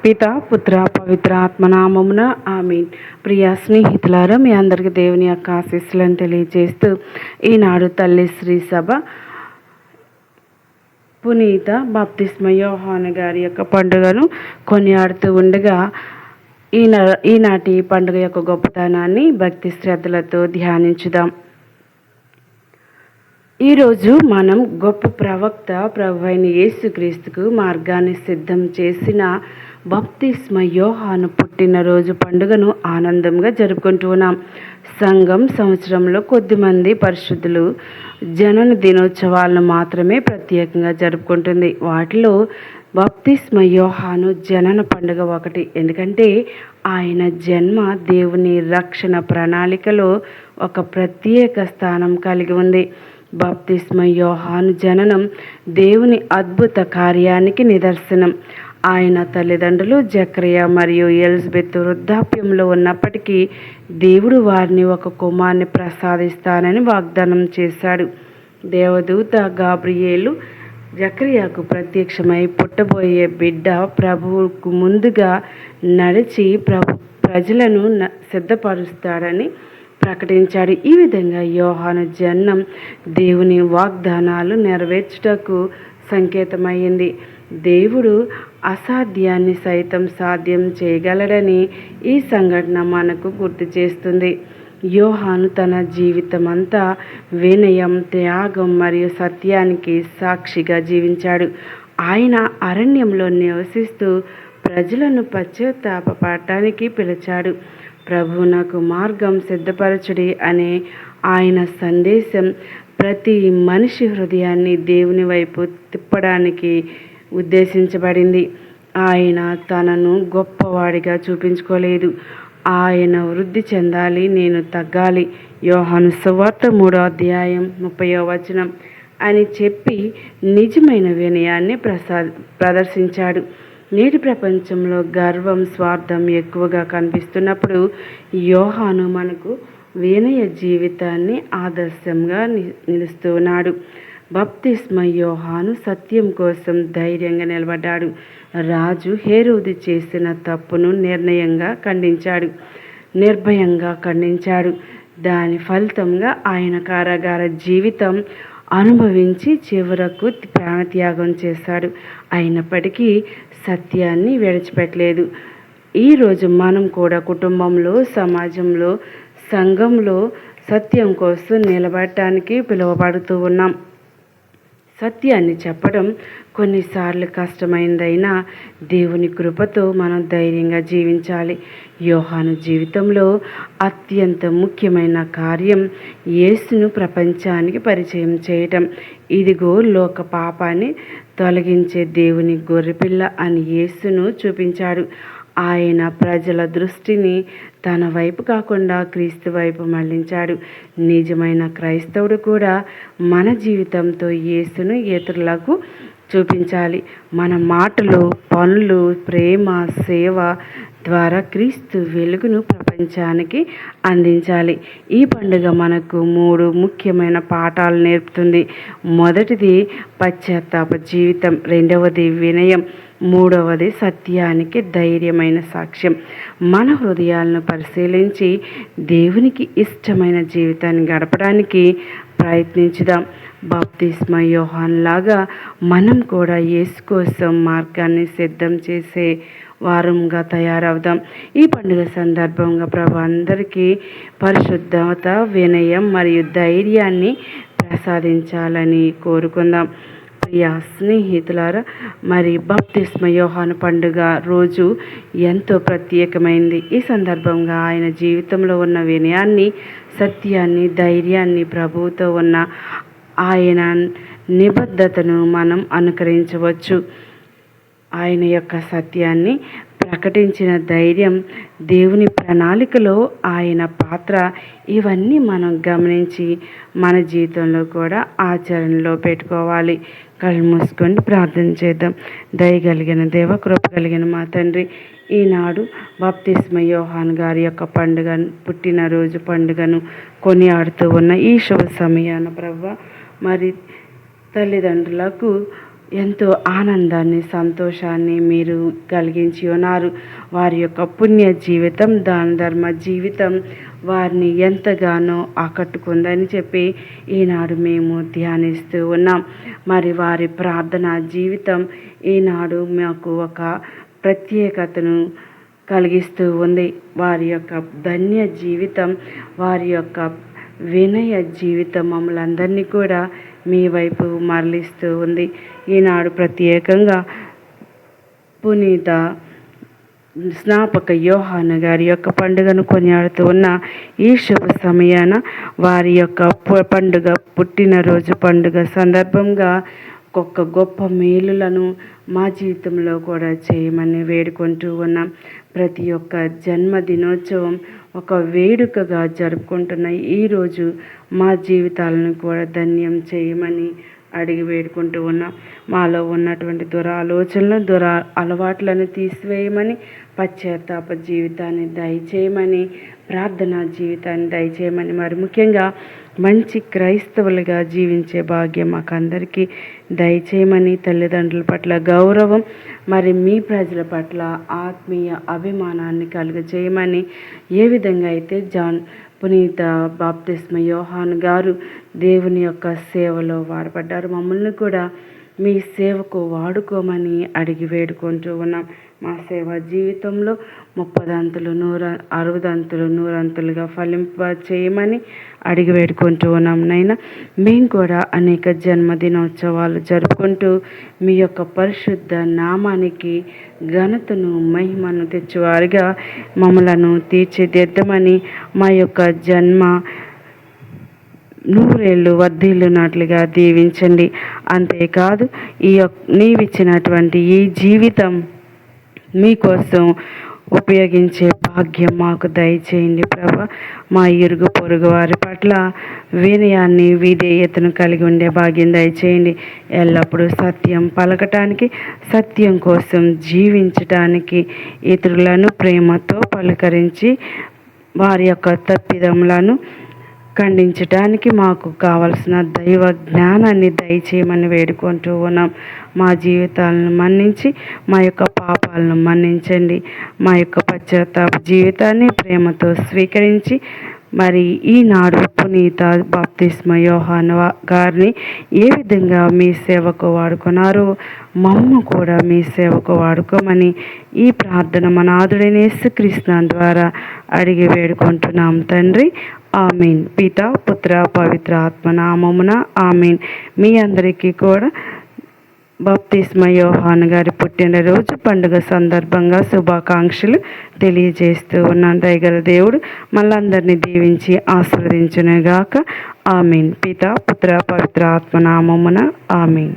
పిత పుత్ర పవిత్ర ఆత్మనామమున ఆమేన్. ప్రియ స్నేహితులారా, మీ అందరికీ దేవుని యొక్క ఆశీస్సులను తెలియజేస్తూ ఈనాడు తల్లి శ్రీ సభ పునీత బాప్తిస్మ యోహాను గారి యొక్క పండుగను కొనియాడుతూ ఉండగా ఈనాటి పండుగ యొక్క గొప్పతనాన్ని భక్తి శ్రద్ధలతో ధ్యానించుదాం. ఈరోజు మనం గొప్ప ప్రవక్త ప్రభు అయిన యేసుక్రీస్తుకు మార్గాన్ని సిద్ధం చేసిన బాప్తిస్మ యోహాను పుట్టినరోజు పండుగను ఆనందంగా జరుపుకుంటూ ఉన్నాం. సంఘం సంవత్సరంలో కొద్దిమంది పరిశుద్ధులు జనన దినోత్సవాలను మాత్రమే ప్రత్యేకంగా జరుపుకుంటుంది. వాటిలో బాప్తిస్మ యోహాను జనన పండుగ ఒకటి. ఎందుకంటే ఆయన జన్మ దేవుని రక్షణ ప్రణాళికలో ఒక ప్రత్యేక స్థానం కలిగి ఉంది. బాప్తిస్మ యోహాను జననం దేవుని అద్భుత కార్యానికి నిదర్శనం. ఆయన తల్లిదండ్రులు జకరియా మరియు ఎలిజబెత్ వృద్ధాప్యంలో ఉన్నప్పటికీ దేవుడు వారిని ఒక కుమారుని ప్రసాదిస్తానని వాగ్దానం చేశాడు. దేవదూత గాబ్రియేలు జకరియాకు ప్రత్యక్షమై పుట్టబోయే బిడ్డ ప్రభువుకు ముందుగా నడిచి ప్రజలను సిద్ధపరుస్తాడని ప్రకటించాడు. ఈ విధంగా యోహాను జన్మం దేవుని వాగ్దానాలు నెరవేర్చుటకు సంకేతమైంది. దేవుడు అసాధ్యాన్ని సైతం సాధ్యం చేయగలడని ఈ సంఘటన మనకు గుర్తు చేస్తుంది. యోహాను తన జీవితం అంతా వినయం, త్యాగం మరియు సత్యానికి సాక్షిగా జీవించాడు. ఆయన అరణ్యంలో నివసిస్తూ ప్రజలను పశ్చాత్తాపపడటానికి పిలిచాడు. ప్రభు నాకు మార్గం సిద్ధపరచుడి అనే ఆయన సందేశం ప్రతి మనిషి హృదయాన్ని దేవుని వైపు తిప్పడానికి ఉద్దేశించబడింది. ఆయన తనను గొప్పవాడిగా చూపించుకోలేదు. ఆయన వృద్ధి చెందాలి, నేను తగ్గాలి. యోహాను సువార్త 3వ అధ్యాయం 30వ వచనం అని చెప్పి నిజమైన వినయాన్ని ప్రదర్శించాడు. నేటి ప్రపంచంలో గర్వం, స్వార్థం ఎక్కువగా కనిపిస్తున్నప్పుడు యోహాను మనకు వినయ జీవితాన్ని ఆదర్శంగా నిలుస్తున్నాడు. బాప్తిస్మ యోహాను సత్యం కోసం ధైర్యంగా నిలబడ్డాడు. రాజు హేరోదు చేసిన తప్పును నిర్భయంగా ఖండించాడు. దాని ఫలితంగా ఆయన కారాగార జీవితం అనుభవించి చివరకు ప్రాణత్యాగం చేశాడు. అయినప్పటికీ సత్యాన్ని విడిచిపెట్టలేదు. ఈరోజు మనం కూడా కుటుంబంలో, సమాజంలో, సంఘంలో సత్యం కోసం నిలబడటానికి పిలువబడుతూ ఉన్నాం. సత్యాన్ని చెప్పడం కొన్నిసార్లు కష్టమైందైనా దేవుని కృపతో మనం ధైర్యంగా జీవించాలి. యోహాను జీవితంలో అత్యంత ముఖ్యమైన కార్యం యేసును ప్రపంచానికి పరిచయం చేయటం. ఇదిగో లోక పాపాన్ని తొలగించే దేవుని గొర్రెపిల్ల అని యేసును చూపించాడు. ఆయన ప్రజల దృష్టిని తన వైపు కాకుండా క్రీస్తు వైపు మళ్లించాడు. నిజమైన క్రైస్తవుడు కూడా మన జీవితంతో యేసును ఇతరులకు చూపించాలి. మన మాటలు, పనులు, ప్రేమ, సేవ ద్వారా క్రీస్తు వెలుగును ప్రపంచానికి అందించాలి. ఈ పండుగ మనకు 3 ముఖ్యమైన పాఠాలు నేర్పుతుంది. మొదటిది పశ్చాత్తాప జీవితం, రెండవది వినయం, మూడవది సత్యానికి ధైర్యమైన సాక్ష్యం. మన హృదయాలను పరిశీలించి దేవునికి ఇష్టమైన జీవితాన్ని గడపడానికి ప్రయత్నించుదాం. బాప్తిస్మ యోహాను లాగా మనం కూడా యేసు కోసం మార్గాన్ని సిద్ధం చేసే వారంగా తయారవుదాం. ఈ పండుగ సందర్భంగా ప్రభు అందరికీ పరిశుద్ధత, వినయం మరియు ధైర్యాన్ని ప్రసాదించాలని కోరుకుందాం. ప్రియ స్నేహితులారా, మరి బాప్తిస్మ యోహాను పండుగ రోజు ఎంతో ప్రత్యేకమైంది. ఈ సందర్భంగా ఆయన జీవితంలో ఉన్న వినయాన్ని, సత్యాన్ని, ధైర్యాన్ని, ప్రభువుతో ఉన్న ఆయన నిబద్ధతను మనం అనుకరించవచ్చు. ఆయన యొక్క సత్యాన్ని ప్రకటించిన ధైర్యం, దేవుని ప్రణాళికలో ఆయన పాత్ర, ఇవన్నీ మనం గమనించి మన జీవితంలో కూడా ఆచరణలో పెట్టుకోవాలి. కళ్ళు మూసుకొని ప్రార్థన చేద్దాం. దయగలిగిన దేవ, కృప కలిగిన మా తండ్రి, ఈనాడు బాప్తిస్మ యోహాను గారి యొక్క పుట్టినరోజు పండుగను కొనియాడుతూ ఉన్న ఈ శుభ సమయాన ప్రభువా, మరి తల్లిదండ్రులకు ఎంతో ఆనందాన్ని, సంతోషాన్ని మీరు కలిగించి ఉన్నారు. వారి యొక్క పుణ్య జీవితం, దాన ధర్మ జీవితం వారిని ఎంతగానో ఆకట్టుకుందని చెప్పి ఈనాడు మేము ధ్యానిస్తూ ఉన్నాం. మరి వారి ప్రార్థన జీవితం ఈనాడు మాకు ఒక ప్రత్యేకతను కలిగిస్తూ ఉంది. వారి యొక్క ధన్య జీవితం, వారి యొక్క వినయ జీవితం మమ్మల్ని అందరినీ కూడా మీ వైపు మరలిస్తూ ఉంది. ఈనాడు ప్రత్యేకంగా పునీత స్నాపక యోహాను గారి యొక్క పండుగను కొనియాడుతూ ఉన్న ఈ శుభ సమయాన వారి యొక్క పండుగ, పుట్టినరోజు పండుగ సందర్భంగా ఒక్క గొప్ప మేలులను మా జీవితంలో కూడా చేయమని వేడుకుంటూ ఉన్నాం. ప్రతి ఒక్క జన్మదినోత్సవం ఒక వేడుకగా జరుపుకుంటున్న ఈరోజు మా జీవితాలను కూడా ధన్యం చేయమని అడిగి వేడుకుంటూ ఉన్నాం. మాలో ఉన్నటువంటి దురాలోచనలు, అలవాట్లను తీసివేయమని, పశ్చాత్తాప జీవితాన్ని దయచేయమని, ప్రార్థనా జీవితాన్ని దయచేయమని, మరి ముఖ్యంగా మంచి క్రైస్తవులుగా జీవించే భాగ్యం మాకు అందరికీ దయచేయమని, తల్లిదండ్రుల పట్ల గౌరవం, మరి మీ ప్రజల పట్ల ఆత్మీయ అభిమానాన్ని కలుగజేయమని, ఏ విధంగా అయితే పునీత బాప్తిస్మ యోహాను గారు దేవుని యొక్క సేవలో వాడబడ్డారు, మమ్మల్ని కూడా మీ సేవకు వాడుకోమని అడిగి వేడుకుంటూ ఉన్నాం. మా సేవా జీవితంలో 30 అంతులు, 60 100 ఫలింప చేయమని అడిగి వేడుకుంటూ ఉన్నాం. నైనా మేము కూడా అనేక జన్మదినోత్సవాలు జరుపుకుంటూ మీ యొక్క పరిశుద్ధ నామానికి ఘనతను, మహిమను తెచ్చేవారిగా మమ్మలను తీర్చిదిద్దమని, మా యొక్క జన్మ 100 ఏళ్ళు వర్ధిల్లునట్లుగా దీవించండి. అంతేకాదు నీవిచ్చినటువంటి ఈ జీవితం మీకోసం ఉపయోగించే భాగ్యం మాకు దయచేయండి ప్రభా. మా ఇరుగు పొరుగు వారి పట్ల వినయాన్ని, విధేయతను కలిగి ఉండే భాగ్యం దయచేయండి. ఎల్లప్పుడూ సత్యం పలకటానికి, సత్యం కోసం జీవించటానికి, ఇతరులను ప్రేమతో పలకరించి వారి యొక్క తప్పిదములను ఖండించటానికి మాకు కావలసిన దైవ జ్ఞానాన్ని దయచేయమని వేడుకుంటూ ఉన్నాం. మా జీవితాలను మన్నించి, మా యొక్క పాపాలను మన్నించండి. మా యొక్క పశ్చాత్తాప జీవితాన్ని ప్రేమతో స్వీకరించి, మరి ఈనాడు పునీత బాప్తిస్మ యోహాను గారిని ఏ విధంగా మీ సేవకు వాడుకున్నారో మమ్మ కూడా మీ సేవకు వాడుకోమని ఈ ప్రార్థన మన నాథుడైన యేసుక్రీస్తు ద్వారా అడిగి వేడుకుంటున్నాం తండ్రి. ఆమీన్. పిత, పుత్ర, పవిత్ర ఆత్మ నామమున ఆమీన్. మీ అందరికీ కూడా బాప్తిస్మ యోహాను గారి పుట్టినరోజు పండుగ సందర్భంగా శుభాకాంక్షలు తెలియజేస్తూ ఉన్నాను. దయగల దేవుడు మళ్ళందరినీ దీవించి ఆశీర్వదించునుగాక. ఆమీన్. పిత, పుత్ర, పవిత్ర ఆత్మ నామమున ఆమీన్.